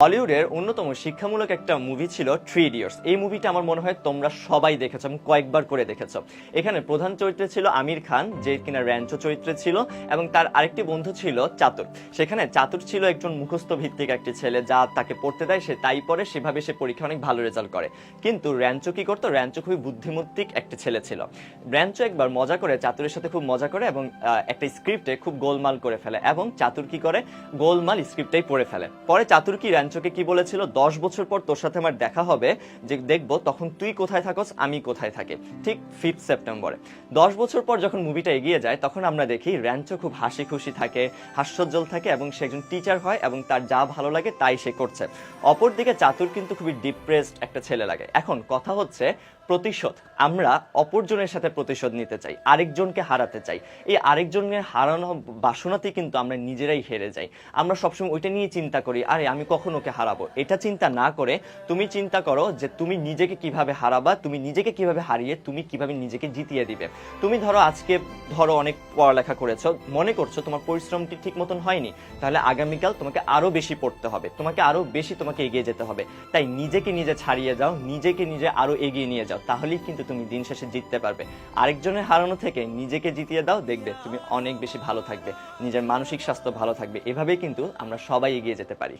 হলিউডের অন্যতম শিক্ষামূলক একটা মুভি ছিল থ্রি ইডিয়টস। এই মুভিটা আমার মনে হয় তোমরা সবাই দেখেছো এবং কয়েকবার করে দেখেছো। এখানে প্রধান চরিত্রে ছিল আমির খান, যে কিনা র্যাঞ্চো চরিত্রে ছিল, এবং তার আরেকটি বন্ধু ছিল চাতুর। সেখানে চাতুর ছিল একজন মুখস্থ ভিত্তিক একটি ছেলে, যা তাকে পড়তে দেয় সে তাই পড়ে, সেভাবে সে পরীক্ষা অনেক ভালো রেজাল্ট করে। কিন্তু র্যাঞ্চো কি করতো? র্যাঞ্চো খুবই বুদ্ধিমত্তিক একটা ছেলে ছিল। র্যাঞ্চো একবার মজা করে চাতুরের সাথে খুব মজা করে এবং একটা স্ক্রিপ্টে খুব গোলমাল করে ফেলে, এবং চাতুর কি করে? গোলমাল স্ক্রিপ্টটাই পড়ে ফেলে। পরে চাতুর কি র্যাঞ্চোকে কি বলেছিল? 10 বছর পর তোর সাথে আমার দেখা হবে, যে দেখবো তখন তুই কোথায় থাকস, আমি কোথায় থাকি। ঠিক 5 সেপ্টেম্বরে 10 বছর পর যখন মুভিটা এগিয়ে যায়, তখন আমরা দেখি র্যাঞ্চো খুব হাসি খুশি থাকে, হাস্যোজ্জ্বল থাকে, এবং সে একজন টিচার হয় এবং তার যা ভালো লাগে তাই সে করছে। অপরদিকে চাতুর কিন্তু খুবই ডিপ্রেসড একটা ছেলে লাগে। এখন কথা হচ্ছে প্রতিশোধ। আমরা অপরজনের সাথে প্রতিশোধ নিতে চাই, আরেকজনকে হারাতে চাই। এই আরেকজনের হারানো বাসনাতে কিন্তু আমরা নিজেরাই হেরে যাই। আমরা সবসময় ওইটা নিয়ে চিন্তা করি, আরে আমি কখন ওকে হারাবো। এটা চিন্তা না করে তুমি চিন্তা করো যে তুমি নিজেকে কিভাবে হারাবা, তুমি নিজেকে কিভাবে হারিয়ে তুমি কিভাবে নিজেকে জিতিয়ে দিবে। তুমি আজকে অনেক পড়ালেখা করেছো, মনে করছো তোমার পরিশ্রমটি ঠিক মতন হয়নি, তাহলে আগামীকাল তোমাকে আরো বেশি পড়তে হবে, তোমাকে আরো বেশি এগিয়ে যেতে হবে। তাই নিজেকে নিজে ছাড়িয়ে যাও, নিজেকে নিজে আরো এগিয়ে নিয়ে যাও, তাহলেই কিন্তু তুমি দিন শেষে জিততে পারবে। আরেকজনের হারানো থেকে নিজেকে জিতিয়ে দাও, দেখবে তুমি অনেক বেশি ভালো থাকবে, নিজের মানসিক স্বাস্থ্য ভালো থাকবে। এভাবেই কিন্তু আমরা সবাই এগিয়ে যেতে পারি।